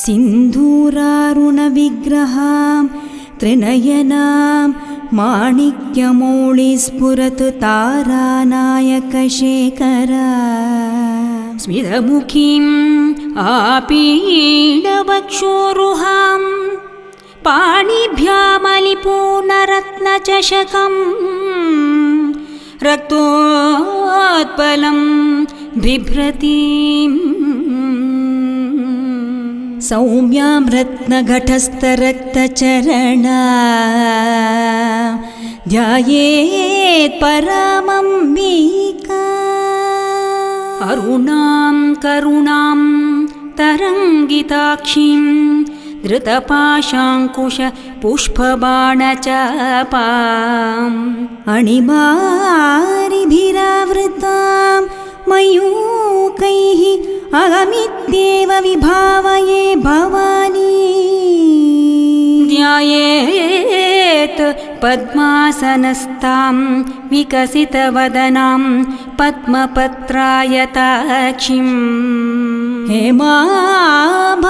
सिन्धूरारुणविग्रहां त्रिनयनां माणिक्यमौळिस्फुरतु तारानायकशेखरा स्मितमुखीम् आपीडवक्षोरुहां पाणिभ्यामलिपूर्णरत्नचषकं रक्तोत्पलं बिभ्रतीम् सौम्यां रत्नघटस्थरक्तचरणा ध्यायेत् परामम्बिका अरुणां करुणां तरङ्गिताक्षीं धृतपाशाङ्कुश पुष्पबाणचापाम् अणिमारिभिरावृतां मयूकैः अहमित्येव विभावये भवानी ध्यायेत् पद्मासनस्तां विकसितवदनां पद्मपत्रायताक्षीं हेमाभां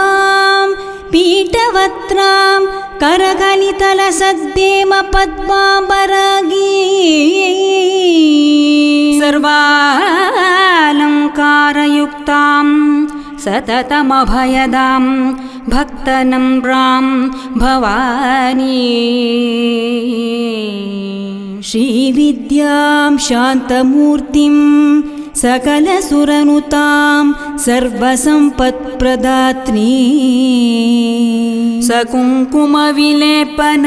पीठवत्रां करकलितलसद्देम पद्माम्बरागी सर्वालङ्कारयुक्तां सततमभयदां भक्तनम्रां भवानी श्रीविद्यां शान्तमूर्तिं सकलसुरनुतां सर्वसम्पत्प्रदात्री सकुङ्कुमविलेपन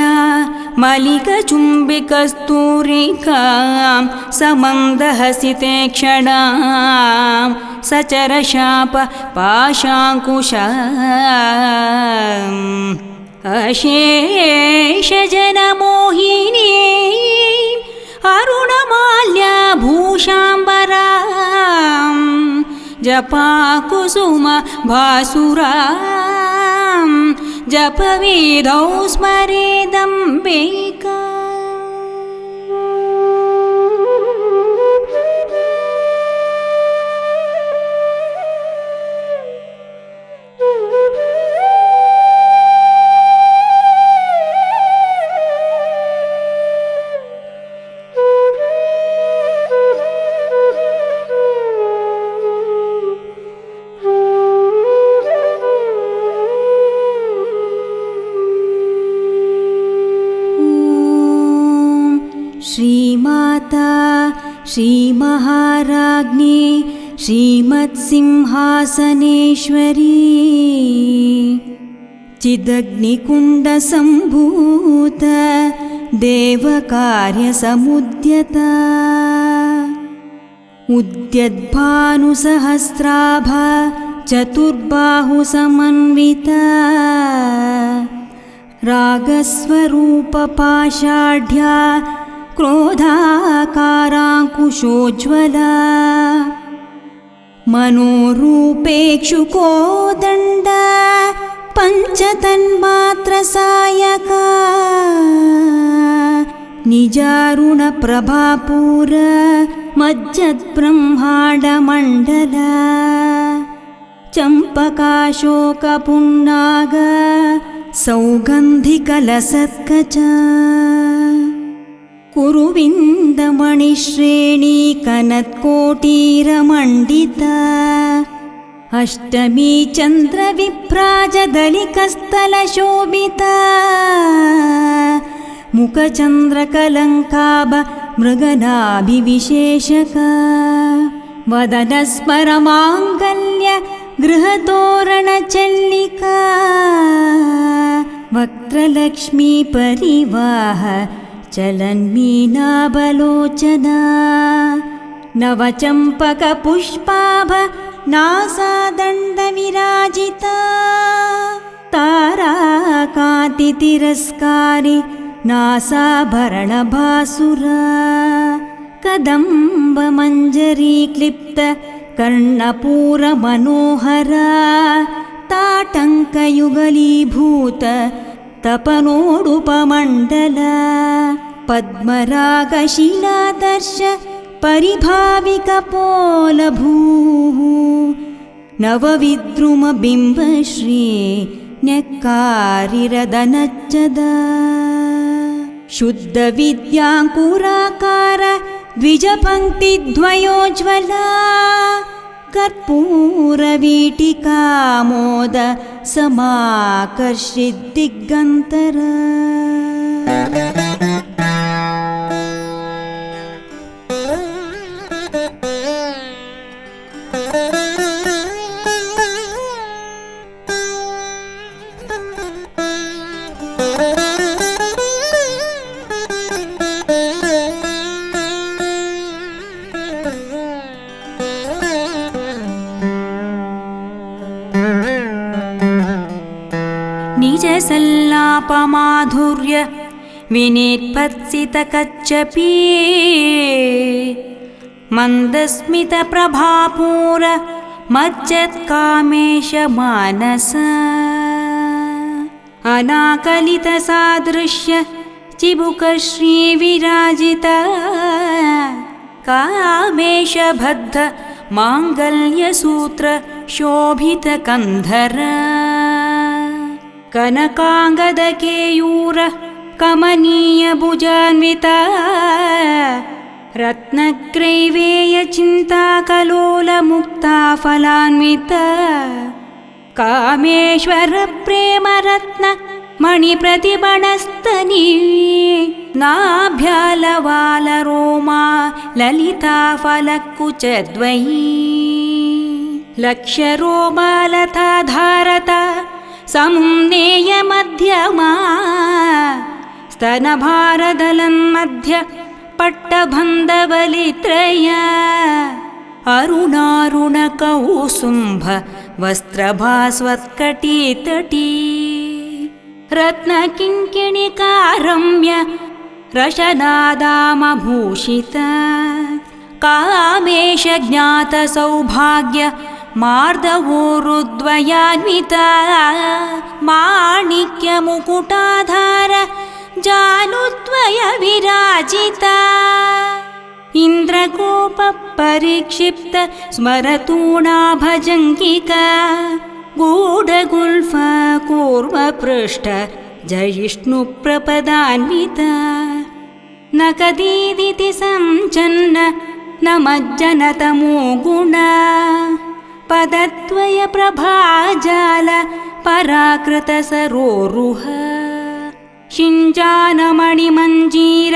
मलिकचुम्बिकस्तूरिकां समन्दहसिते क्षणां सचरशाप पाशाङ्कुशाम् अशेषजनमोहिनी अरुणमाल्याभूषाम्बरां जपाकुसुम भासुरां जपविधौ स्मरेदम्बिका श्रीमाता श्रीमहाराज्ञी श्रीमत्सिंहासनेश्वरी चिदग्निकुण्डसम्भूत देवकार्यसमुद्यता उद्यद्भानुसहस्राभा चतुर्बाहुसमन्विता रागस्वरूपपाषाढ्या क्रोधाकाराङ्कुशोज्ज्वला मनोरूपेक्षुकोदण्ड पञ्चतन्मात्रसायका निजारुणप्रभापूर मज्जद्ब्रह्माण्डमण्डला चम्पकाशोकपुन्नाग सौगन्धिकलसत्कचा कुरुविन्दमणिश्रेणी कनत्कोटीरमण्डिता अष्टमी चन्द्रविभ्राजदलिकस्थलशोभिता मुखचन्द्रकलङ्काभ मृगनाभिविशेषका वदनस्मरमाङ्गल्य गृहतोरणचल्लिका वक्त्रलक्ष्मी परिवाह चलन्मीनाबलोचना नवचम्पकपुष्पाभ नासादण्डविराजिता ताराकान्तितिरस्कारि नासाभरणभासुरा कदम्बमञ्जरीक्लिप्त कर्णपूरमनोहरा ताटङ्कयुगलीभूत तपनोडुपमण्डला पद्मरागशिलादर्श परिभाविकपोलभूः नवविद्रुमबिम्बश्री न्यक्कारिरदनच्चदा शुद्धविद्याङ्कुराकार द्विजपङ्क्तिद्वयोज्ज्वला कर्पूरवीटिकामोद समाकर्षिद्दिगन्तरा निजसल्लापमाधुर्य विनिर्पत्सितकच्छपी मन्दस्मितप्रभापूर मज्जत्कामेशमानस अनाकलितसादृश्य चिबुकश्रीविराजिता कामेशबद्ध माङ्गल्यसूत्र शोभितकन्धर कनकाङ्गदकेयूर कमनीयभुजान्विता रत्नग्रैवेयचिन्ताकलोलमुक्ता फलान्विता कामेश्वरप्रेमरत्न मणिप्रतिबणस्तनी नाभ्यालवालरोमा ललिता फलकुचद्वयी लक्ष्यरोमालता धारता समुन्नेय मध्यमा स्तनभारदलन्मध्य पट्टबन्धबलित्रय अरुणारुणकौसुम्भ वस्त्रभास्वत्कटीतटी रत्नकिङ्किणिकारम्य रशनादामभूषिता कामेशज्ञातसौभाग्य मार्दवोरुद्वयान्विता माणिक्यमुकुटाधार जानुद्वय विराजिता इन्द्रकोपपरिक्षिप्त स्मरतूणाभजङ्गिका गूढगुल्फा कूर्मपृष्ठ जयिष्णुप्रपदान्विता न कदीदिति सञ्चन्न न मज्जनतमो गुणा पदद्वय प्रभाजाल पराकृतसरोरुह शिञ्जानमणिमञ्जीर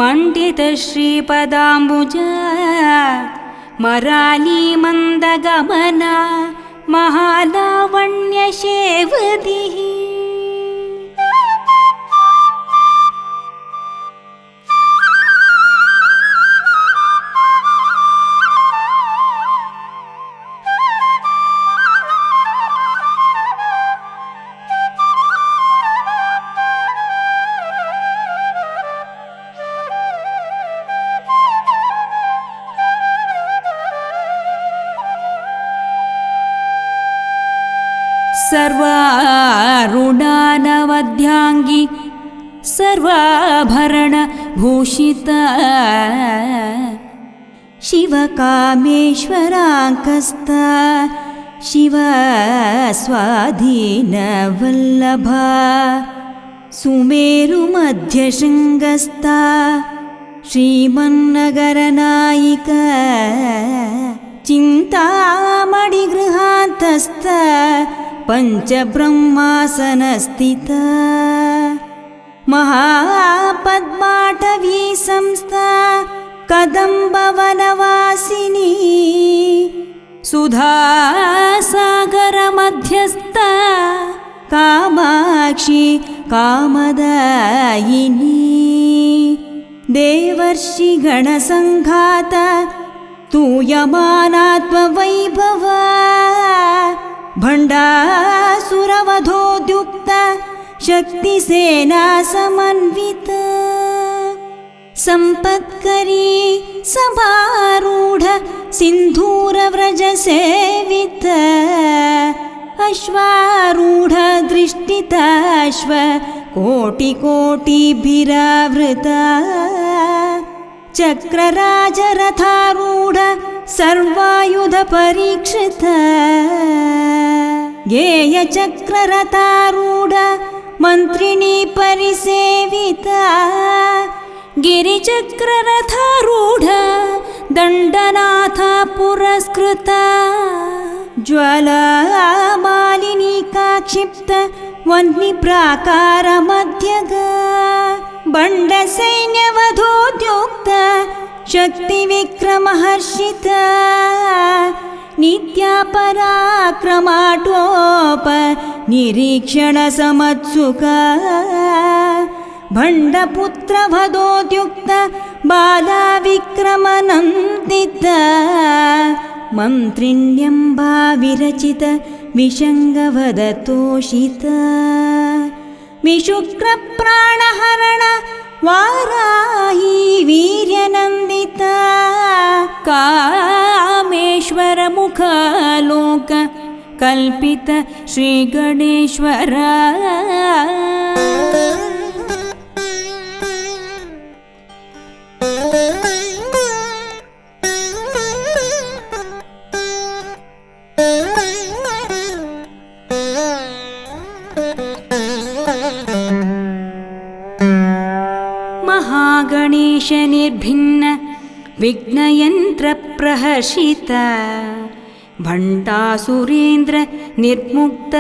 मण्डितश्रीपदाम्बुजा मराली मन्दगमना महालावण्यशेवदिः सर्वारुणानवध्याङ्गी सर्वाभरणभूषिता शिवकामेश्वराङ्कस्ता शिवस्वाधीनवल्लभा सुमेरुमध्यशृङ्गस्ता श्रीमन्नगरनायिका चिन्तामणिगृहान्तस्था पञ्चब्रह्मासनस्थिता महापद्माटवी संस्था कदम्बवनवासिनी सुधासागरमध्यस्था कामाक्षी कामदायिनी देवर्षिगणसङ्घाता तूयमानात्मवैभवा भण्डासुरवधोद्युक्ता शक्तिसेना समन्विता सम्पत्करी समारूढ सिन्धूरव्रजसेवित अश्वारूढ दृष्टिताश्व कोटिकोटिभिरावृता चक्रराजरथारूढ सर्वायुधपरीक्षित गेयचक्ररथारूढ मन्त्रिणी परिसेविता गिरिचक्ररथारूढ दण्डनाथ पुरस्कृता ज्वालामालिनी काक्षिप्त वह्निप्राकारमध्यग बण्डसैन्यवधोद्युक्त शक्तिविक्रमहर्षित नित्यापराक्रमाटोप निरीक्षणसमत्सुका भण्डपुत्रवधोद्युक्त बालाविक्रमनन्दित मन्त्रिण्यम्बा विरचित विशङ्गवदतोषित विशुक्रप्राणहरण वाराही वीर्यनन्दिता कामेश्वरमुखलोक कल्पित श्रीगणेश्वर महागणेश निर्भिन्न विघ्नयन्त्र प्रहर्षित भण्डासुरेन्द्र निर्मुक्त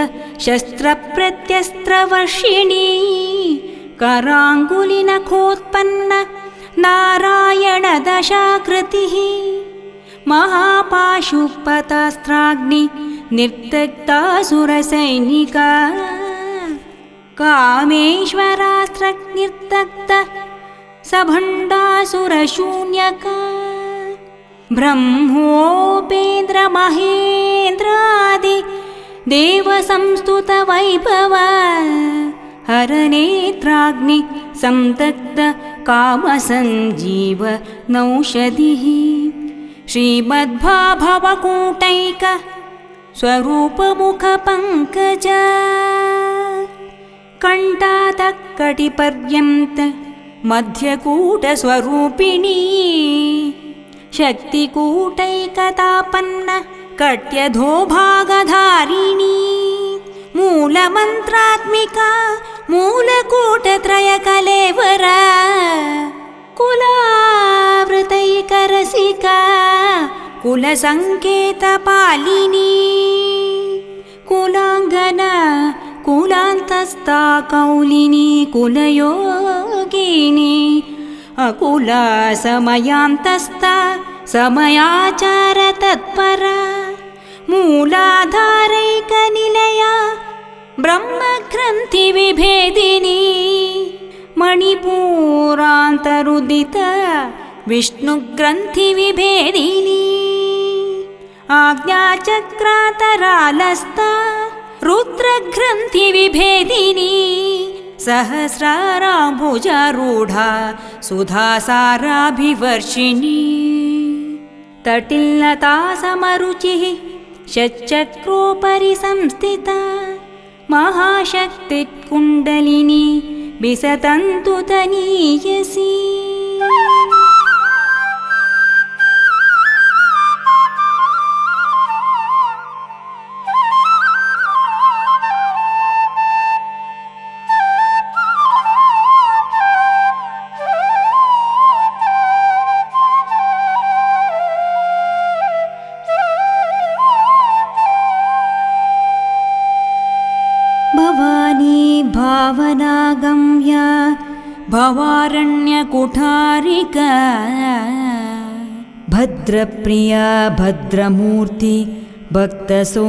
शस्त्रप्रत्यस्त्रवर्षिणी कराङ्गुलिनखोत्पन्न नारायण दशाकृतिः महापाशुपतास्त्राग्नि निर्दग्धासुरसैनिका कामेश्वरास्त्रनिर्दग्ध सभण्डासुरशून्यका ब्रह्मोपेन्द्र महेन्द्रादि देवसंस्तुत वैभव हरनेत्राग्नि संदग्ध कामसञ्जीव नौषधिः श्रीमद्भाभवकूटैक स्वरूपमुखपङ्कज कण्टातकटिपर्यन्त मध्यकूटस्वरूपिणी शक्तिकूटैकतापन्न कट्यधोभागधारिणी मूलमन्त्रात्मिका मूलकूटत्रयकलेवरा कुलावृतैकरसिका कुलसङ्केतपालिनी कुलाङ्गना कुलान्तस्था कौलिनी कुलयोगिनी अकुला समयान्तस्था समयाचार तत्परा मूलाधारैकनिलया ब्रह्मग्रन्थिविभेदिनी मणिपूरान्तरुदित विष्णुग्रन्थिविभेदिनी आज्ञाचक्रातरालस्था रुद्रग्रन्थिविभेदिनी सहस्राराम्भुजारूढा सुधासाराभिवर्षिणी तटिल्लता समरुचिः षट्चक्रोपरि संस्थिता महाशक्तिकुण्डलिनी विसतन्तु तनीयसी भावनागम्या भवारण्यकुठारिका भद्रप्रिया भद्रमूर्ति भक्तसौभाग्यदायिनी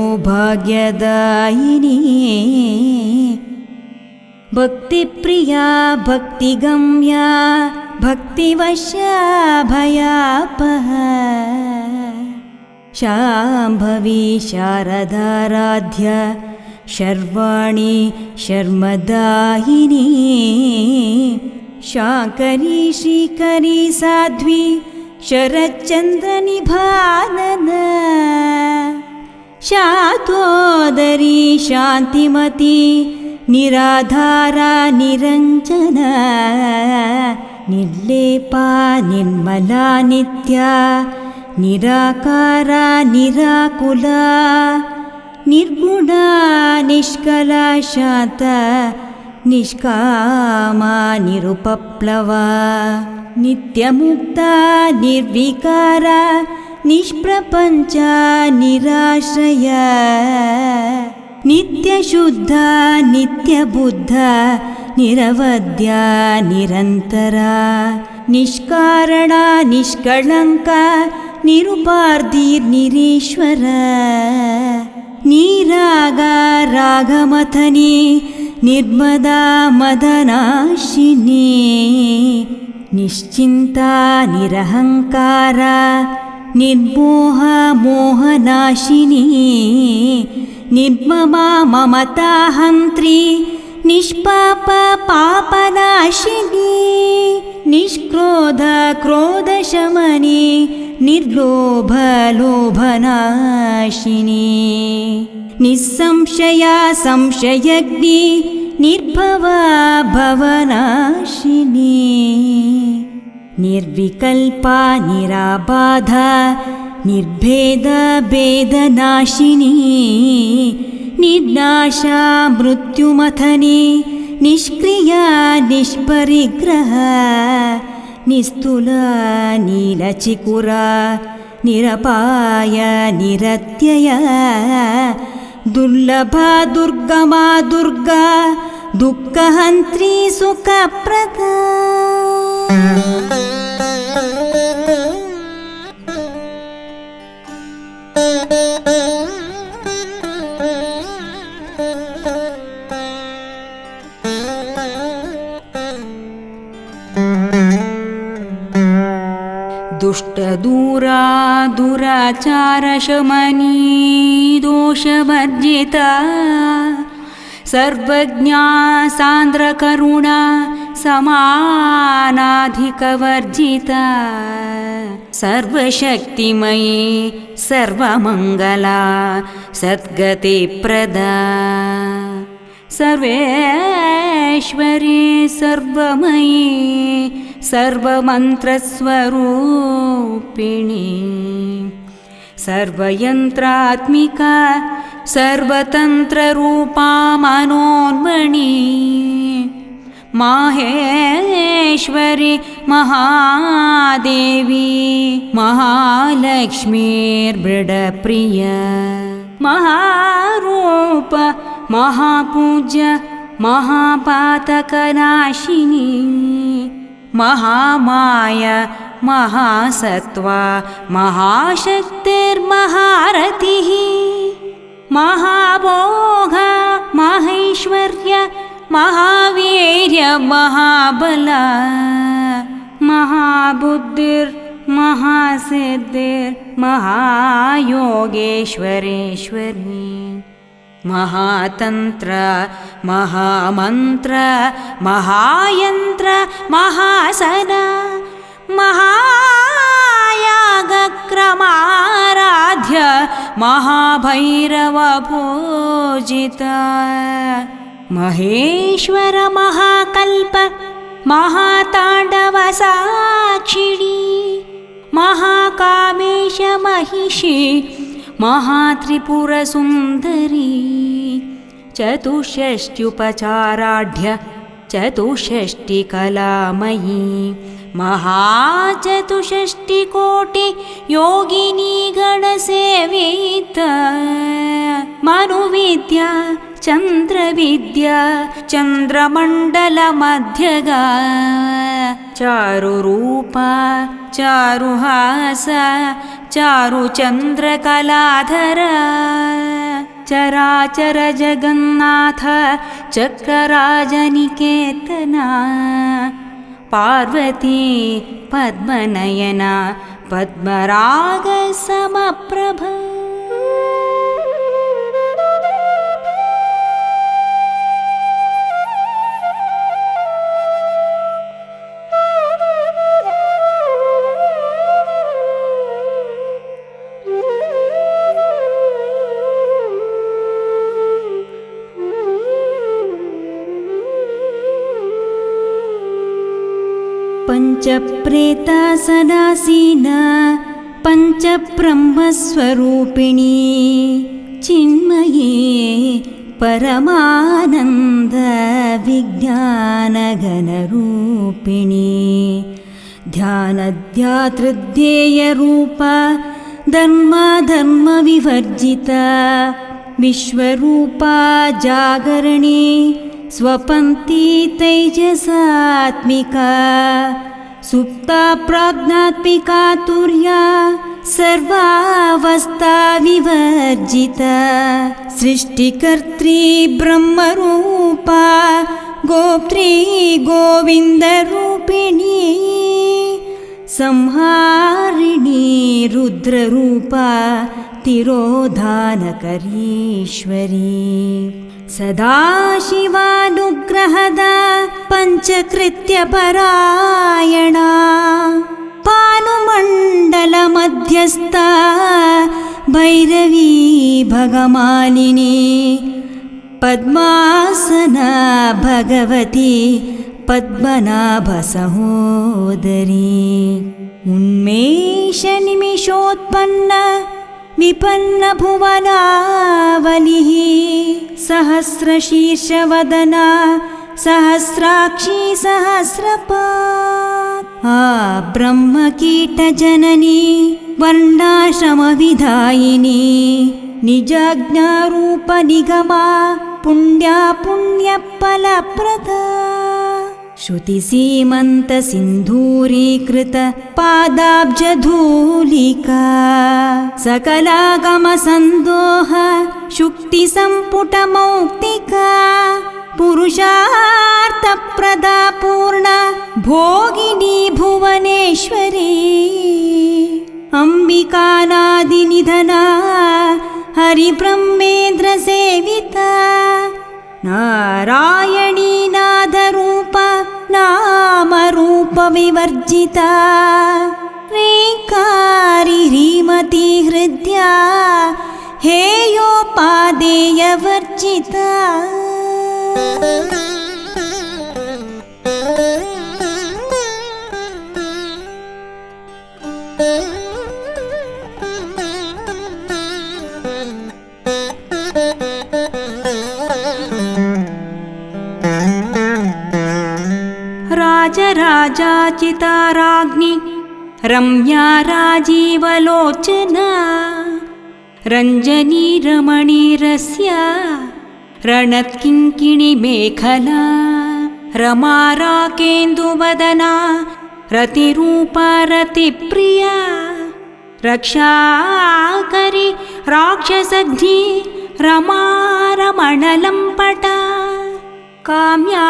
भक्तिप्रिया भक्तिगम्या भक्तिवश्या भयापः शाम्भवी शारदाराध्या शर्वाणी शर्मदायिनी शाकरी श्रीकरी साध्वी शरच्चन्द्रनिभानन शातोदरी शान्तिमती निराधारा निरञ्जना निर्लेपा निर्मला नित्या निराकारा निराकुला निर्गुणा निष्कला शान्ता निष्कामा निरुपप्लवा नित्यमुक्ता निर्विकारा निष्प्रपञ्चा निराश्रया नित्यशुद्धा नित्यबुद्धा निरवद्या निरन्तरा निष्कारणा निष्कळङ्का निरुपार्धिर्निरीश्वरा निरागा रागमथनी निर्मदा मदनाशिनी निश्चिन्ता निरहङ्कारा निर्मोहा मोहनाशिनी निर्ममा ममताहन्त्री निष्पापा पापनाशिनी निष्क्रोध क्रोधशमनी निर्लोभ लोभनाशिनी निस्संशया संशयग्नि निर्भवा भवनाशिनी निर्विकल्पा निराबाधा निर्भेदा भेदनाशिनी निर्नाशा मृत्युमथनी निष्क्रिया निष्परिग्रहा निस्तुला नीलचिकुरा निरपाय निरत्यया दुर्लभा दुर्गमा दुर्गा दुःखहन्त्री सुखप्रदा दुष्टदूरा दुराचारशमनी दोषवर्जिता सर्वज्ञा सान्द्रकरुणा समानाधिकवर्जिता सर्वशक्तिमयी सर्वमङ्गला सद्गतिप्रदा सर्वेश्वरी सर्वमयी सर्वमन्त्रस्वरूपिणी सर्वयन्त्रात्मिका सर्वतन्त्ररूपा मनोन्मणि माहेश्वरी महादेवी महालक्ष्मीर्मृडप्रिया महारूप महापूज्य महापातकनाशिनी महामाया महासत्त्वा महाशक्तिर्महारथिः महाभोग माहेश्वर्य महावीर्य महाबला महाबुद्धिर्महासिद्धिर्महायोगेश्वरेश्वरी महातन्त्र महामन्त्र महायन्त्र महासना महायागक्रमाराध्य महाभैरवपूजिता महेश्वर महाकल्प महाताण्डवसाक्षिणी महाकामेश महिषी महात्रिपुरसुन्दरी चतुष्षष्ट्युपचाराढ्य चतुष्षष्टिकलामयी महाचतुष्षष्टिकोटि योगिनी गणसेविता मनुविद्या चन्द्रविद्या चन्द्रमण्डलमध्यगा चारुरूपा चारुहास चारुचन्द्रकलाधरा चराचर जगन्नाथ चक्रराजनिकेतना पार्वती पद्मनयना पद्मरागसमप्रभा पञ्चप्रेतासनासीना पञ्चब्रह्मस्वरूपिणी चिन्मयी परमानन्द विज्ञानगणरूपिणी ध्यानध्यातृध्येयरूपा धर्मविवर्जिता विश्वरूपा जागरणी स्वपन्ती तैजसात्मिका सुप्ता प्राज्ञात्मिका तुर्या सर्वावस्था विवर्जिता सृष्टिकर्त्री ब्रह्मरूपा गोप्त्री गोविन्दरूपिणी संहारिणी रुद्ररूपा तिरोधानकरीश्वरी सदाशिवानुग्रहदा पञ्चकृत्यपरायणा पानुमण्डलमध्यस्था भैरवी भगमालिनी पद्मासना भगवती पद्मनाभसहोदरी उन्मेषनिमिषोत्पन्न विपन्नभुवनावलिः सहस्रशीर्षवदना सहस्राक्षी सहस्रपात् ब्रह्मकीटजननी वर्णाश्रमविधायिनी निजाज्ञारूपनिगमा पुण्या पुण्यफलप्रदा श्रुतिसीमन्तसिन्धूरीकृत पादाब्जधूलिका सकलागमसन्दोह शुक्तिसम्पुटमौक्तिका पुरुषार्थप्रदा पूर्ण भोगिनी भुवनेश्वरी अम्बिकानादिनिधना हरिब्रह्मेन्द्रसेविता नारायणी नादरूप नामरूपविवर्जिता ह्रीङ्कारी ह्रीमती हृद्या हेयोपादेयवर्जिता राजराजाचिताराज्ञि रम्या राजीवलोचना रञ्जनी रमणीरस्या रणत्किङ्किणी मेखला रमा राकेन्दुवदना रतिरूपा रतिप्रिया रक्षाकरी राक्षसग्नि रमा रमणलम्पटा काम्या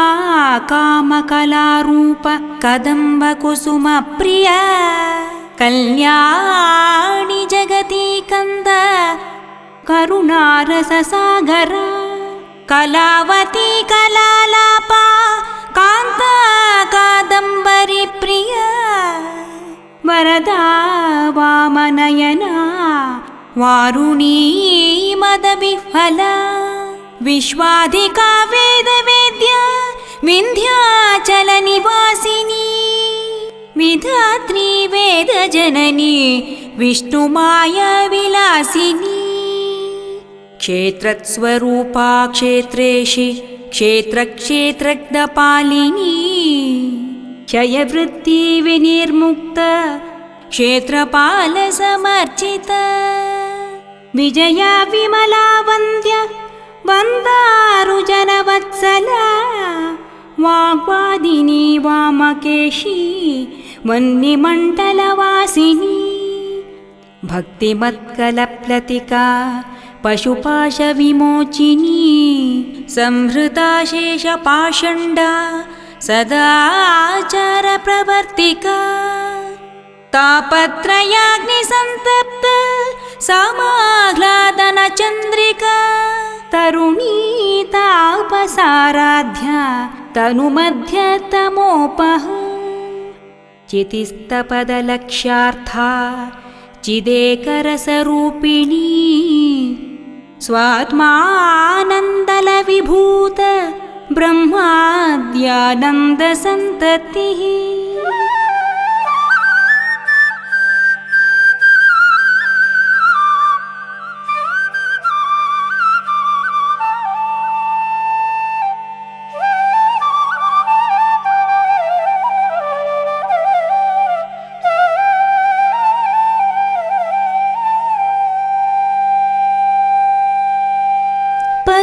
कामकलारूप कदम्बकुसुमप्रिया कल्याणी जगती कंद करुणारससागरा कलावती कलालापा कान्ता कादम्बरी प्रिया वरदा वामनयना वारुणी मदविह्वला विश्वाधिका वेदवेद्या विन्ध्याचलनिवासिनी विधात्री वेदजननी विष्णुमाया विलासिनी क्षेत्रस्वरूपा क्षेत्रेषि क्षेत्रक्षेत्रज्ञपालिनी क्षयवृत्ति विनिर्मुक्त क्षेत्रपालसमर्चिता विजया विमला वन्द्य वन्दारुजनवत्सला वाग्वादिनी वामकेशी वह्निमण्डलवासिनी भक्तिमत्कलप्लतिका पशुपाशविमोचिनी संहृता शेषपाषण्डा सदाचारप्रवर्तिका तापत्रयाग्निसन्तप्त समाह्लादनचन्द्रिका तरुणी तापसाराध्या तनुमध्यतमोपः चितिस्तपदलक्ष्यार्था चिदेकरसरूपिणी स्वात्मानन्दलविभूत ब्रह्माद्यानन्दसन्ततिः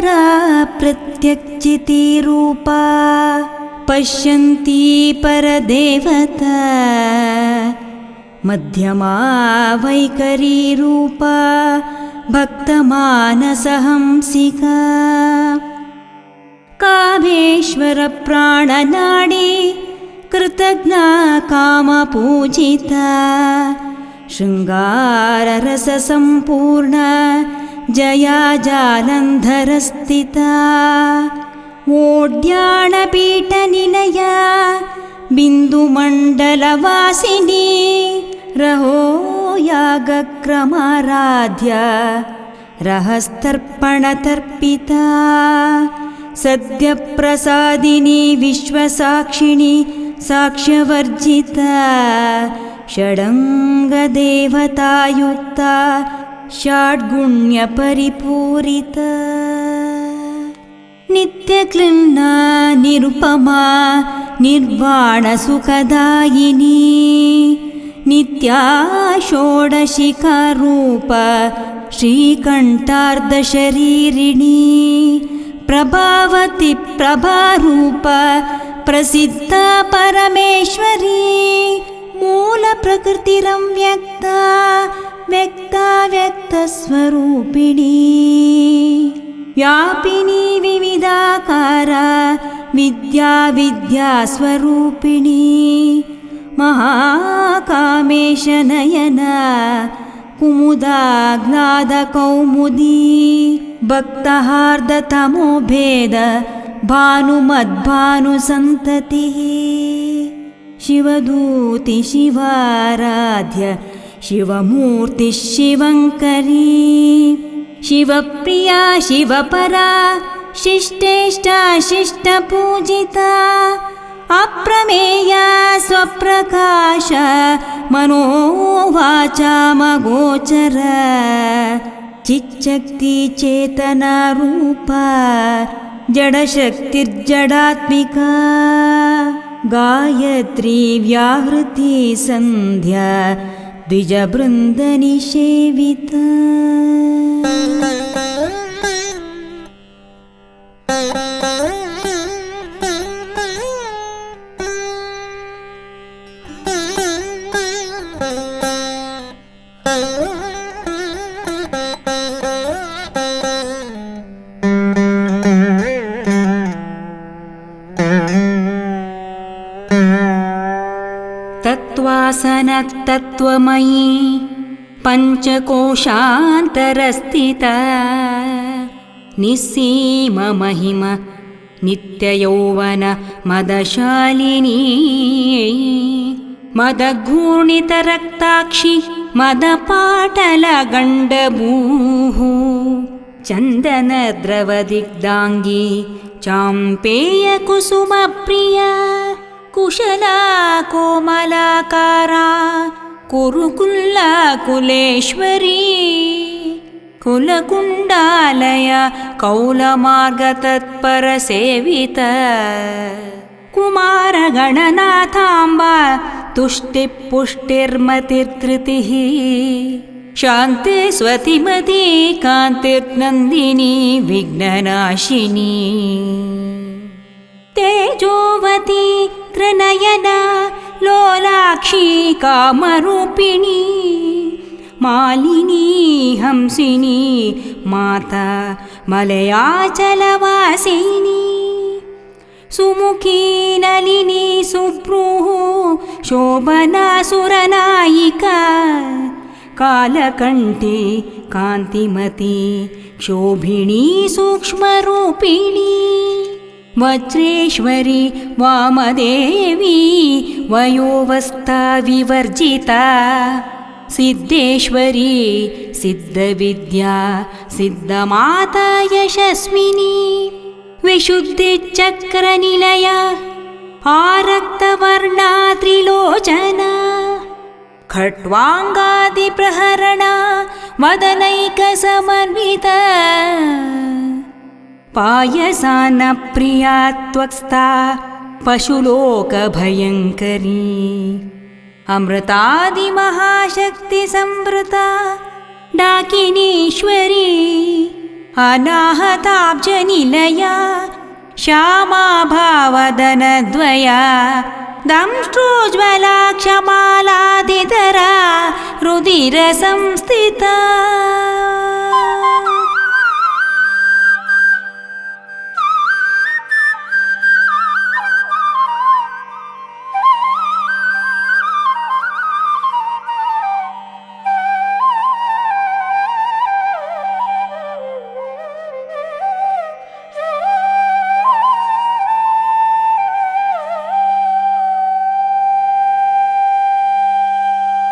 परा प्रत्यक्षिती रूपा पश्यन्ती परदेवता मध्यमा वैखरी रूपा भक्तमानसहंसिका कामेश्वर प्राणनाडी कृतज्ञा कामपूजिता शृङ्गाररससम्पूर्ण जया जालन्धरस्थिता ओड्याणपीठनिलया बिन्दुमण्डलवासिनी रहो यागक्रमाराध्या रहस्तर्पणतर्पिता सद्यप्रसादिनी विश्वसाक्षिणी साक्ष्यवर्जिता षडङ्गदेवतायुक्ता षड्गुण्यपरिपूरिता नित्यक्लिन्ना निरुपमा निर्वाणसुखदायिनी नित्या षोडशिकारूपा श्रीकण्ठार्धशरीरिणी प्रभावती प्रभारूपा प्रसिद्धा परमेश्वरी मूलप्रकृतिरव्यक्ता व्यक्ता व्यक्तस्वरूपिणी व्यापिनी विविधाकारा विद्या विद्यास्वरूपिणी महाकामेशनयना कुमुदाग्नादकौमुदी भक्तहार्दतमोभेद भानुमद्भानुसन्ततिः शिवदूति शिवाराध्य शिवमूर्ति शिवङ्करी शिवप्रिया शिवपरा शिष्टेष्टा शिष्टपूजिता अप्रमेया स्वप्रकाश मनोवाचामगोचर चिच्शक्ति चेतना रूपा जडशक्तिर्जडात्मिका गायत्री व्याहृति सन्ध्या द्विजबृन्दनिषेविता तत्त्वासनतत्त्वमयी पञ्चकोशान्तरस्थिता निस्सीममहिम नित्ययौवन मदशालिनी मदघूर्णितरक्ताक्षि मदपाटलगण्डभूः चन्दनद्रवदिग्धाङ्गी चाम्पेयकुसुमप्रिया कुशला कोमलाकारा कुरुकुल्ला कुलेश्वरी कुलकुण्डालय कौलमार्गतत्परसेविता कुमारगणनाथाम्बा तुष्टिपुष्टिर्मतिर्धृतिः शान्ति स्वतिमती कान्तिर्नन्दिनी विघ्ननाशिनी तेजोवती त्रिनयना लोलाक्षी कामरूपिणी मालिनी हंसिनी माता मलयाचलवासिनी सुमुखी नलिनी सुभ्रूः शोभना सुरनायिका कालकण्ठी कान्तिमती क्षोभिणी सूक्ष्मरूपिणी वज्रेश्वरी वामदेवी वयोवस्था विवर्जिता सिद्धेश्वरी सिद्धविद्या सिद्धमाता यशस्विनी विशुद्धिचक्रनिलया आरक्तवर्णा त्रिलोचना खट्वाङ्गादिप्रहरणा वदनैकसमन्विता पायसान्नप्रिया त्वक्स्था पशुलोकभयङ्करी अमृतादिमहाशक्तिसंवृता डाकिनीश्वरी अनाहताब्जनिलया श्यामा भावदनद्वया दंष्ट्रोज्ज्वला क्षमालादितरा रुधिरसंस्थिता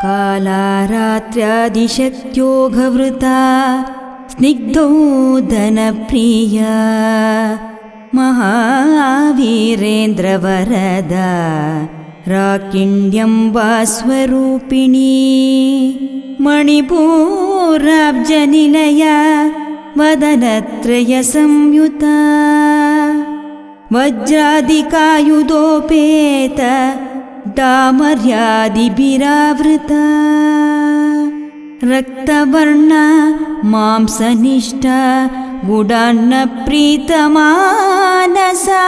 कालारात्र्यादिशक्त्योघवृता स्निग्धोदनप्रिया महावीरेन्द्रवरदा राकिण्यम्बास्वरूपिणी मणिपूराब्जनिलया वदनत्रयसंयुता वज्रादिकायुधोपेत डामर्यादिभिरावृता रक्तवर्णा मांसनिष्ठा गुडान्नप्रीतमानसा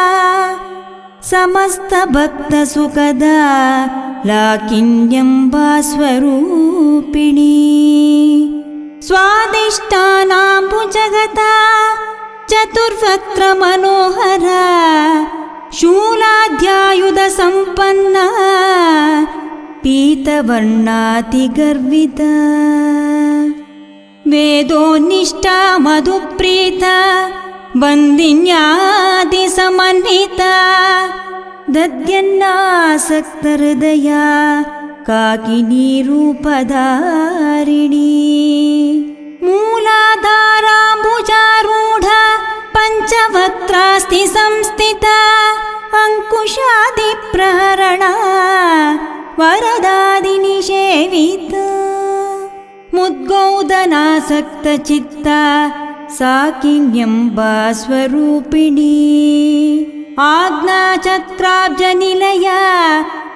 समस्तभक्तसुखदा लाकिन्यम्बास्वरूपिणी स्वादिष्टानाम्बुजगता चतुर्वक्त्रमनोहरा शूलाध्यायुधसम्पन्ना पीतवर्णातिगर्विता वेदोन्निष्ठा मधुप्रीता वन्दिन्यादिसमन्विता दद्यन्नासक्तहृदया काकिनी रूपधारिणी मूलाधाराम्बुजारूढा पञ्चवक्त्रास्ति संस्थिता अंकुशादिप्रहरणा वरदादिनिषेविता मुद्गौदनासक्तचित्ता साकिन्यम्बास्वरूपिणी आज्ञाचक्राब्जनिलया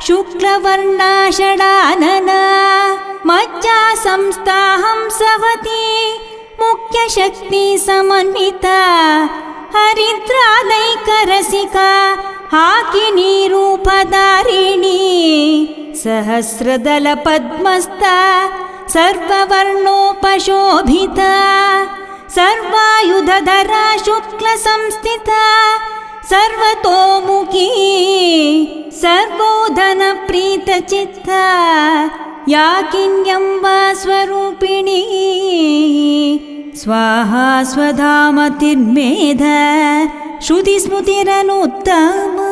शुक्लवर्णा षडानना मज्जा संस्था हंसवती मुख्यशक्ति समन्विता हरिद्रादैकरसिका हाकिनी रूपधारिणी सहस्रदलपद्मस्था सर्ववर्णोपशोभिता सर्वायुधधरा शुक्लसंस्थिता सर्वतोमुखी सर्वोधनप्रीतचित्ता याकिन्यम्बास्वरूपिणी स्वाहा स्वधामतिर्मेध श्रुतिस्मृतिरनुत्तमा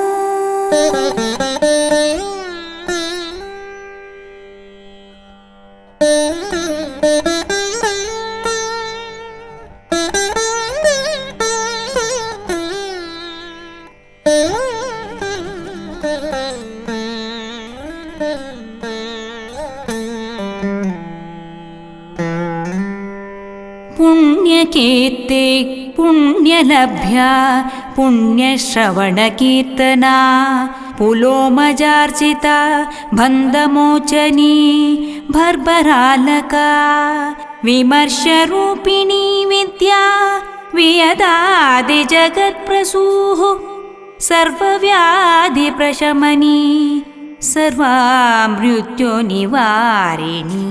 पुण्यकीर्ते पुण्यलभ्या पुण्यश्रवणकीर्तना पुलोमजार्चिता बन्धमोचनी भर्बरालका विमर्शरूपिणी विद्या वियदादिजगत्प्रसूः सर्वव्याधिप्रशमनी सर्वामृत्युनिवारिणी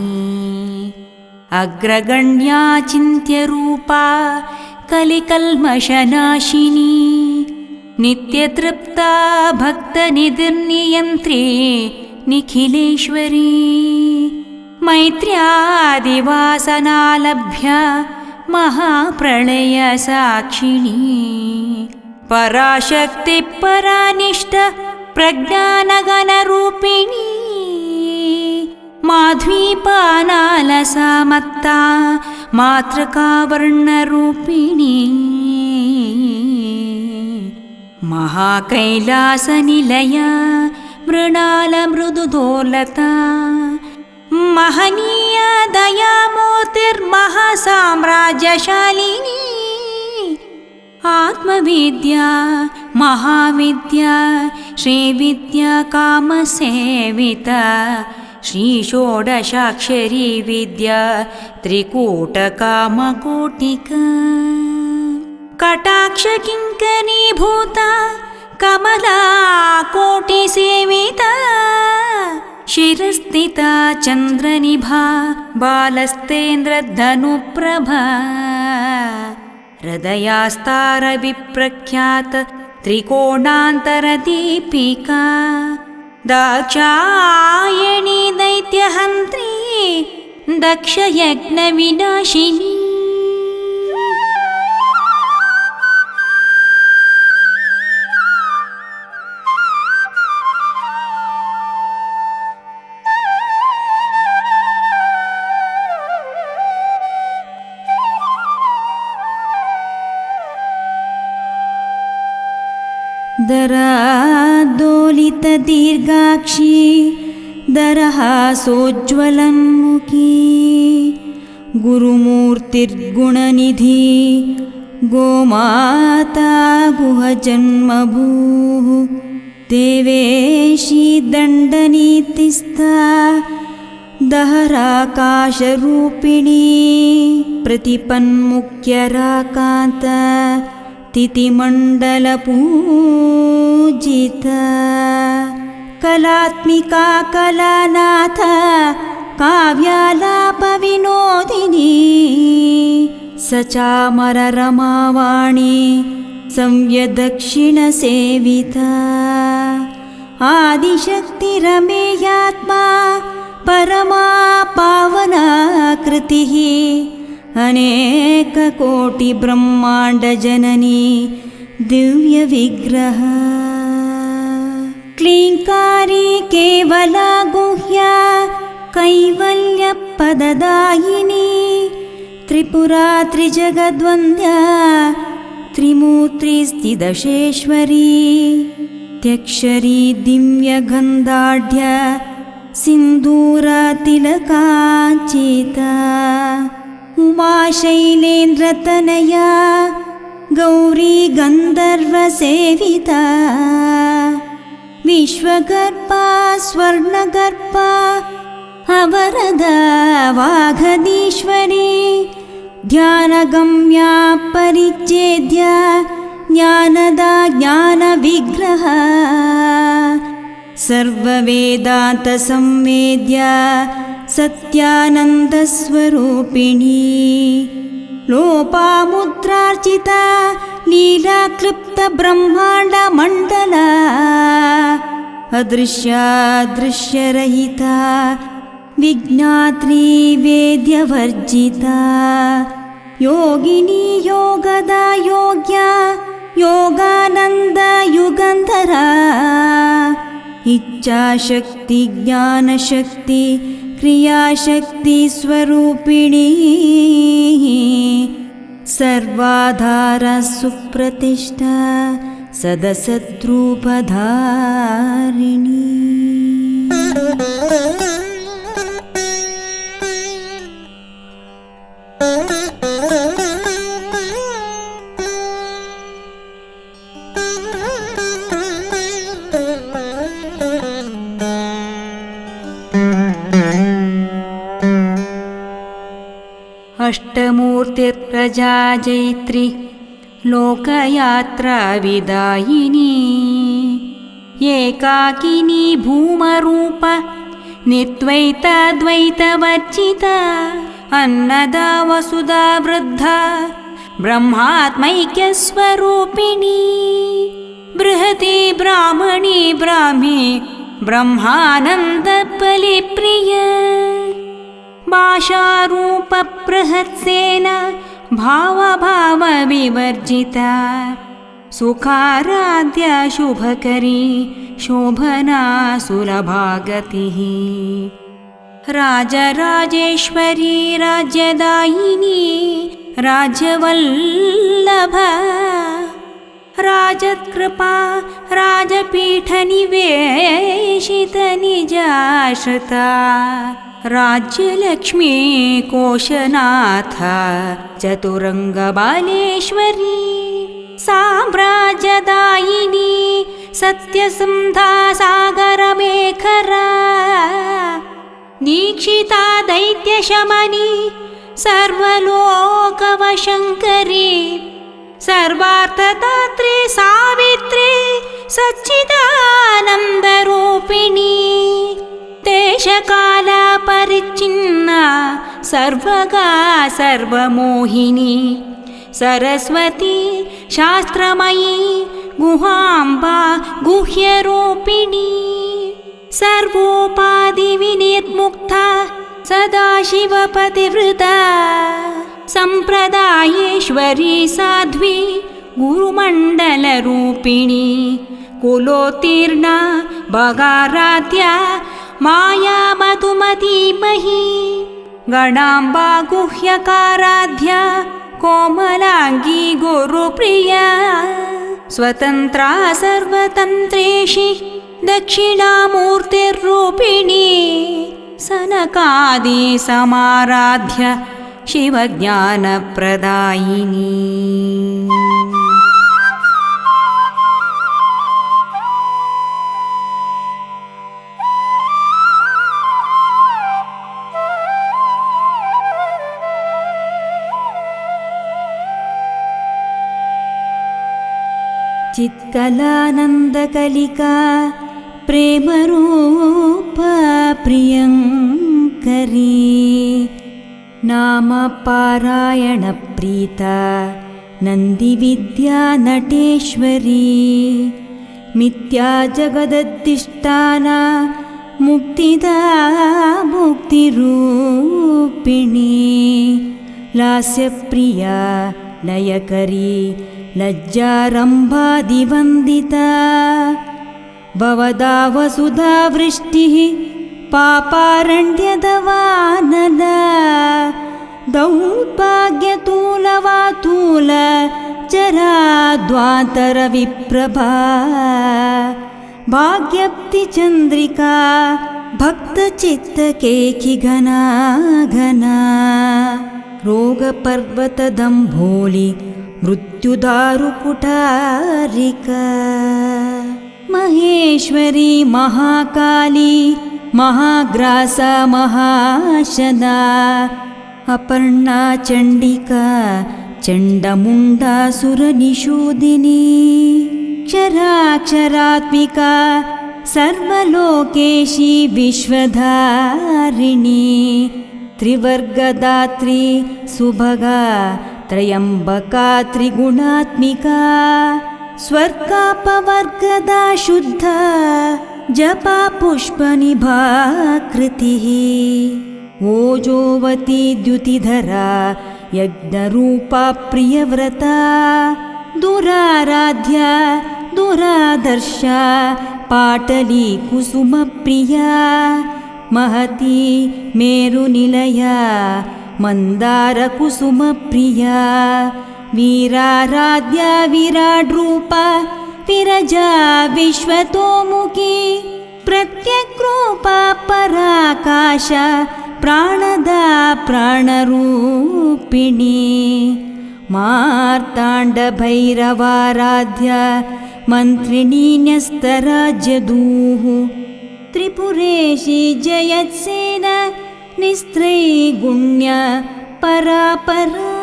अग्रगण्या चिन्त्यरूपा कलिकल्मषनाशिनी नित्यतृप्ता भक्तनिधिर्नियन्त्री निखिलेश्वरी मैत्र्यादिवासनालभ्या महाप्रलयसाक्षिणी पराशक्तिपरानिष्ठ प्रज्ञानगणरूपिणी माध्वीपानालसामत्ता मातृकावर्णरूपिणी महाकैलासनिलया मृणालमृदुदोलता महनीया दयामूर्तिर्महासाम्राज्यशालिनी आत्मविद्या महाविद्या श्रीविद्या कामसेविता श्रीषोडशाक्षरी विद्या त्रिकूटकामकोटिका कटाक्षकिङ्करीभूता कमला कोटिसेविता शिरस्थिता चन्द्रनिभा बालस्तेन्द्रधनुप्रभा हृदयास्तारविप्रख्यात त्रिकोणान्तरदीपिका दाक्षायणी दैत्यहन्त्री दक्षयज्ञविनाशिनी दरादोलितदीर्घाक्षी दरहासोज्ज्वलन्मुखी गुरुमूर्तिर्गुणनिधि गोमाता गुहजन्मभूः देवेशी दण्डनीतिस्था दहराकाशरूपिणी प्रतिपन्मुख्यराकान्त तिथिमण्डलपूजिता कलात्मिका कलानाथ काव्यालापविनोदिनी सचामररमावाणी संव्यदक्षिणसेविता आदिशक्तिरमेयात्मा परमा पावनाकृतिः अनेककोटिब्रह्माण्डजननी दिव्यविग्रह क्लीङ्कारी केवला गुह्या कैवल्यपददायिनी त्रिपुरा त्रिजगद्वन्द्या त्रिमूर्तिस्थिदशेश्वरी त्यक्षरी दिव्यगन्धाढ्य सिन्दूरतिलकाञ्चिता उमाशैलेन्द्रतनया गौरी गन्धर्वसेविता विश्वगर्भा स्वर्णगर्भा अवरदा वागधीश्वरी ध्यानगम्या परिच्छेद्या ज्ञानदा ज्ञानविग्रहा सर्ववेदान्तसंवेद्या सत्यानन्दस्वरूपिणी लोपामुद्रार्चिता लीलाक्लृप्तब्रह्माण्डमण्डला अदृश्यादृश्यरहिता विज्ञात्री वेद्यवर्जिता योगिनी योगदा योग्या योगानन्दयुगन्धरा इच्छाशक्ति ज्ञानशक्ति क्रियाशक्ति स्वरूपिणी सर्वाधार सुप्रतिष्ठा सदसद्रूपधारिणी अष्टमूर्तिर्प्रजा जैत्री लोकयात्रा विदायिनी एकाकिनी भूमरूप नित्वैताद्वैतवर्जिता अन्नदा वसुधा वृद्धा ब्रह्मात्मैक्यस्वरूपिणी बृहती ब्राह्मणी ब्राह्मी ब्रह्मानन्दबलिप्रिया भाषारूपबृहत्सेना भावभावविवर्जिता सुखाराध्या शुभकरी शोभना सुलभागतिः राजराजेश्वरी राज्यदायिनी राज्यवल्लभा राजत्कृपा राजपीठनिवेशितनिजाश्रिता राज्यलक्ष्मी कोशनाथा चतुरङ्गबालेश्वरी साम्राज्यदायिनी सत्यसन्धा सागरमेखरा दीक्षिता दैत्यशमनी सर्वलोकवशङ्करी सर्वार्थदात्री सावित्री सच्चिदानन्दरूपिणी देशकाल परिच्छिन्ना सर्वगा सर्वमोहिनी सरस्वती शास्त्रमयी गुहाम्बा गुह्यरूपिणी सर्वोपाधिविनिर्मुक्ता सदाशिवपतिव्रता सम्प्रदायेश्वरी साध्वी गुरुमण्डलरूपिणी कुलोत्तीर्णा भगाराध्या माया मधुमतीमही गणाम्बा गुह्यकाराध्या कोमलांगी गुरुप्रिया स्वतन्त्रा सर्वतन्त्रेषि दक्षिणामूर्तिरूपिणी सनकादि समाराध्य शिवज्ञानप्रदायिनी चित्कलानन्दकलिका प्रेमरूपा प्रियङ्करी नाम पारायणप्रीता नन्दिविद्या नटेश्वरी मिथ्या जगदधिष्ठाना मुक्तिदा मुक्तिरूपिणी लास्यप्रिया लयकरी लज्जारम्भादिवन्दिता भवदा वसुधा वृष्टिः पापारण्यदवानला दौर्भाग्यतूलवातूल जराद्वान्तरविप्रभा भाग्यप्तिचन्द्रिका भक्तचित्तकेकि घना घना रोगपर्वतदम्भोलि मृत्युदारुकुटारिका महेश्वरी महाकाली महाग्रासा महाशना अपर्णा चण्डिका चण्डमुण्डासुरनिषूदिनी क्षराक्षरात्मिका सर्वलोकेशी विश्वधारिणी त्रिवर्गदात्री सुभगा त्रयम्बका त्रिगुणात्मिका स्वर्गापवर्गदा शुद्धा जपा पुष्पनिभाकृतिः ओजोवती द्युतिधरा यज्ञरूपा प्रियव्रता दुराराध्या दुरादर्शा पाटली कुसुमप्रिया महती मेरुनिलया मन्दारकुसुमप्रिया वीराराध्या विराड्रूपा विरजा विश्वतोमुखी प्रत्यग्रूपा पराकाश प्राणदा प्राणरूपिणी मार्ताण्डभैरवाराध्या मन्त्रिणी न्यस्तराज्यदूः त्रिपुरेशी जयत्सेन निस्त्रैगुण्य परापरा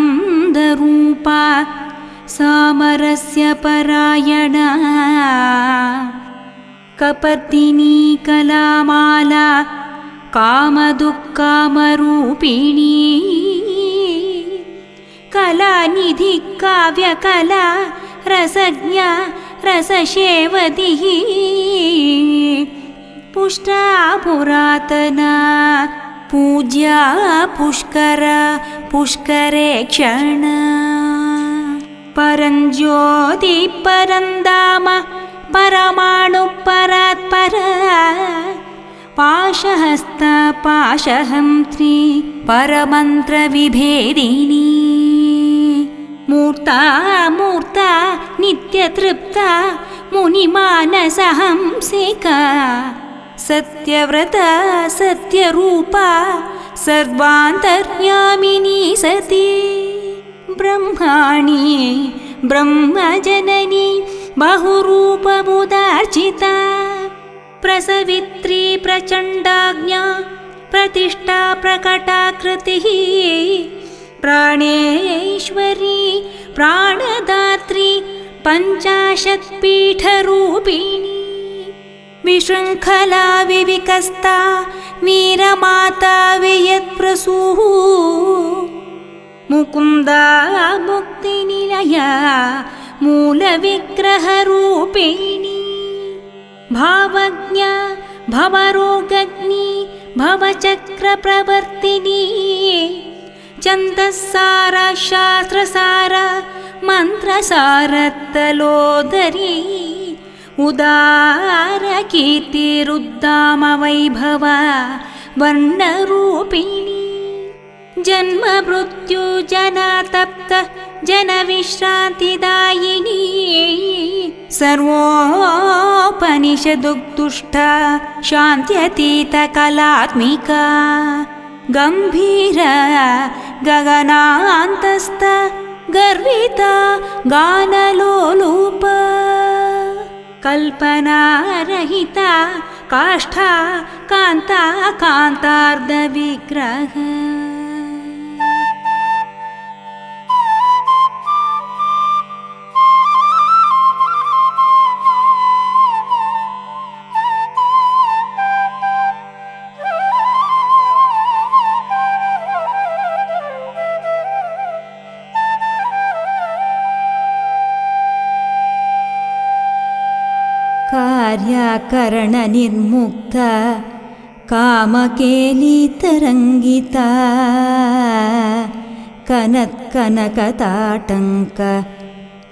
सत्यज्ञानानन्दरूपा सामरस्य परायणा कपर्दिनी कलामाला कामदुःखामरूपिणी कलानिधि काव्यकला रसज्ञा रससेवतिः पुष्टा पुरातना पूज्या पुष्कर पुष्करे क्षण परञ्ज्योति परन्धाम परमाणु परात्पर पाशहस्ता पाशहन्त्री परमन्त्रविभेदिनी मूर्ता मूर्ता नित्यतृप्ता मुनिमानसहंसिका सत्यव्रता सत्यरूपा सर्वान्तर्यामिनी सती ब्रह्माणी ब्रह्मजननी बहुरूपमुदार्चिता प्रसवित्री प्रचण्डाज्ञा प्रतिष्ठा प्रकटाकृतिः प्राणेश्वरी प्राणदात्री पञ्चाशत्पीठरूपिणी विशृङ्खला विविकस्ता वीरमाता वियत्प्रसूः मुकुन्दा मुक्तिनिलया मूलविग्रहरूपिणी भावज्ञा भवरोगग्नि भवचक्रप्रवर्तिनी छन्दस्सार शास्त्रसार मन्त्रसारत्तलोदरी उदारकीर्तिरुद्दामवैभव वर्णरूपिणी जन्म मृत्यु जनातप्त जनविश्रान्तिदायिनी सर्वोपनिषदुक्तुष्टा शान्त्यतीतकलात्मिका गम्भीर गगनान्तस्थ गर्विता गानलोलूप कल्पनारहिता काष्ठा कान्ता कान्तार्धविग्रह कार्याकरणनिर्मुक्ता कामकेलितरङ्गिता कनत्कनकताटङ्क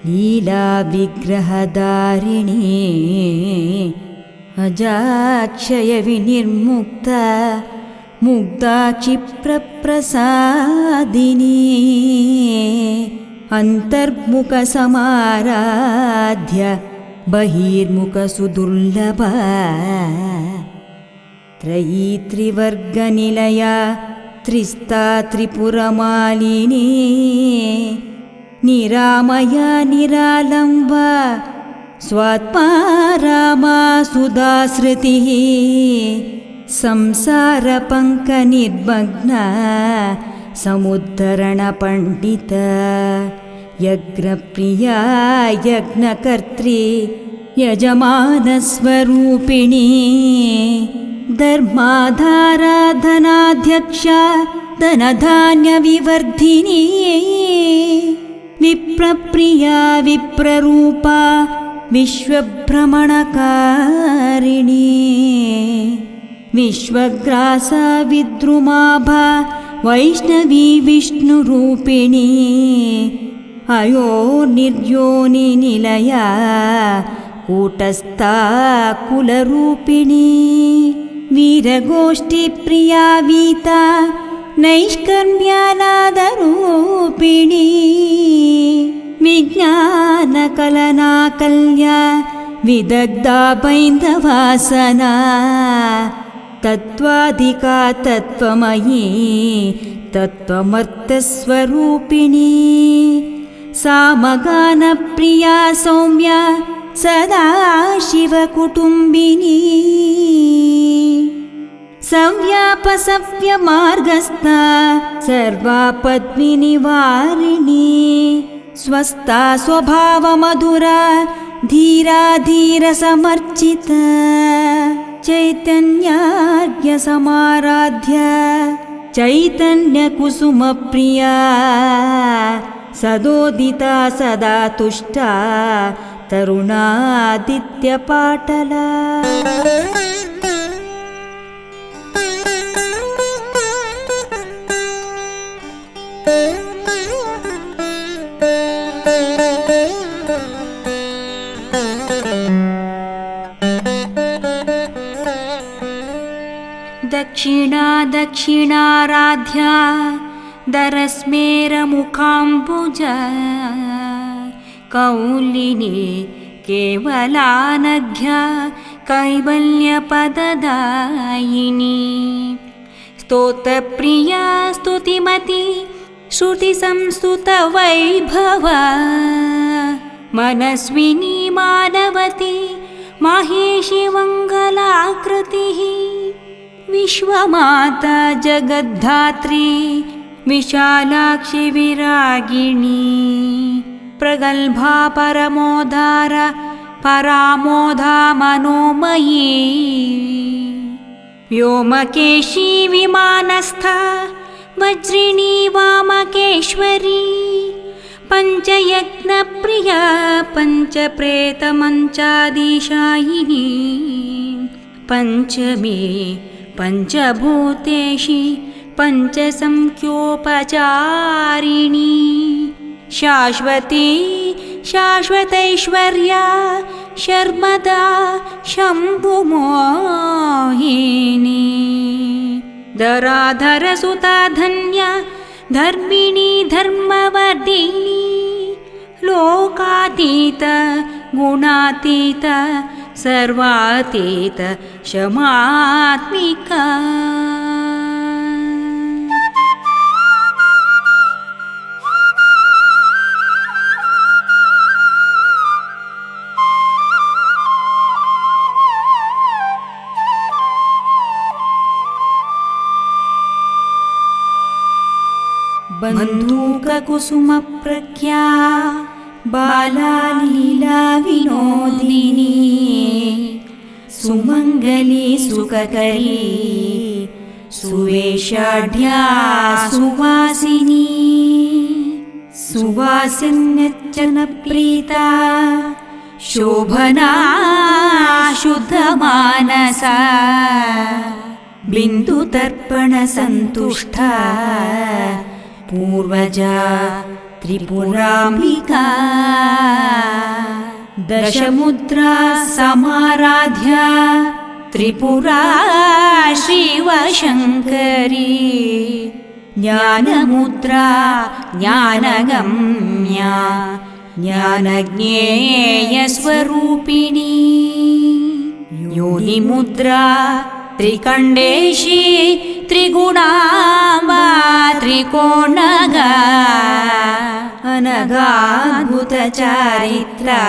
लीलाविग्रहधारिणी अजाक्षयविनिर्मुक्ता मुग्धा क्षिप्रप्रसादिनी अन्तर्मुखसमाराध्य बहिर्मुखसुदुर्लभ त्रयी त्रिवर्गनिलया त्रिस्ता त्रिपुरमालिनी निरामया निरालम्ब स्वात्मा रामा सुधाश्रुतिः संसारपङ्कनिर्मग्ना समुद्धरणपण्डित यज्ञप्रिया यज्ञकर्त्री यजमानस्वरूपिणी धर्माधारा धनाध्यक्षा धनधान्यविवर्धिनी विप्रप्रिया विप्ररूपा विश्वभ्रमणकारिणी विश्वग्रासा विद्रुमाभा वैष्णवी विष्णुरूपिणी अयो निर्योनिनिलया कूटस्था कुलरूपिणी वीरगोष्ठीप्रिया वीता नैष्कर्म्यानादरूपिणी विज्ञानकलनाकल्या विदग्धा बैन्धवासना तत्त्वाधिका तत्त्वमयी तत्त्वमर्थस्वरूपिणी सामगानप्रिया सौम्या सदा शिवकुटुम्बिनी सव्यापसव्यमार्गस्था सर्वापद्विनिवारिणी स्वस्था स्वभावमधुरा धीरा धीरसमर्चिता चैतन्यार्घ्यसमाराध्य चैतन्यकुसुमप्रिया सदोदिता सदा तुष्टा तरुणादित्यपाटला दक्षिणा दक्षिणाराध्या दरस्मेरमुखाम्बुज कौलिनी केवलानघ्या कैवल्यपददायिनी स्तोत्रप्रिया स्तुतिमती श्रुतिसंस्तुतवैभवा मनस्विनी मानवती माहेशी मङ्गलाकृतिः विश्वमाता जगद्धात्री विशालाक्षि विरागिणी प्रगल्भा परमोदार परामोधा मनोमयी व्योमकेशी विमानस्था वज्रिणी वामकेश्वरी पञ्चयज्ञप्रिया पञ्चप्रेतमञ्चादिशायिनी पञ्चमे पञ्चभूतेषि पञ्चसंख्योपचारिणी शाश्वती शाश्वतैश्वर्या शर्मदा शम्भुमोहिनी धराधरसुता धन्या धर्मिणी धर्मवर्धिनी लोकातीत गुणातीत सर्वातीत क्षमात्मिका बन्धूककुसुमप्रख्या बाला लीला विनोदिनी सुमङ्गली सुखकरी सुवेशाढ्या सुवासिनी सुवासिन्यच्चनप्रीता शोभना शुद्धमानसा बिन्दुतर्पणसन्तुष्टा पूर्वजा त्रिपुराम्बिका दशमुद्रा समाराध्या त्रिपुरा शिवशङ्करी ज्ञानमुद्रा ज्ञानगम्या ज्ञानज्ञेयस्वरूपिणी योनिमुद्रा त्रिकण्डेशी त्रिगुणाम्बा त्रिकोणगा अनगाद्भुतचारित्रा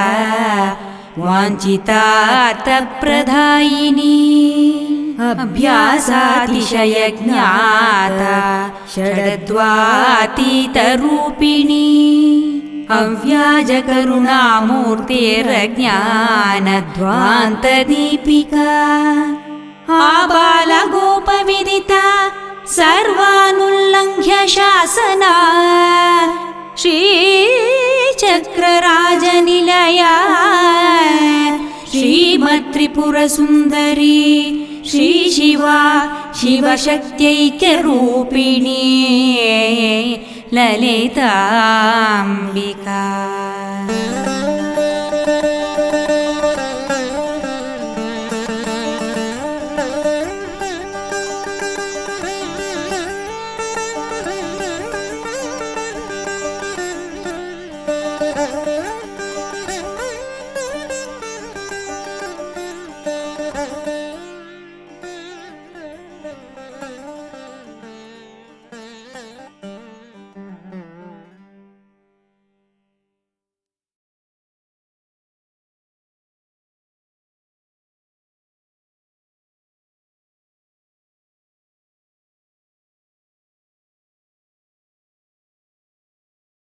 वाञ्छितार्थप्रदायिनी अभ्यासातिशयज्ञाता षडद्वातीतरूपिणी अव्याजकरुणामूर्तिर्ज्ञानध्वान्तदीपिका आबालगोपविदिता सर्वानुल्लङ्घ्य शासना श्रीचक्रराजनिलया श्रीमत्त्रिपुरसुन्दरी श्रीशिवा शिवशक्त्यैक्यरूपिणी ललिताम्बिका।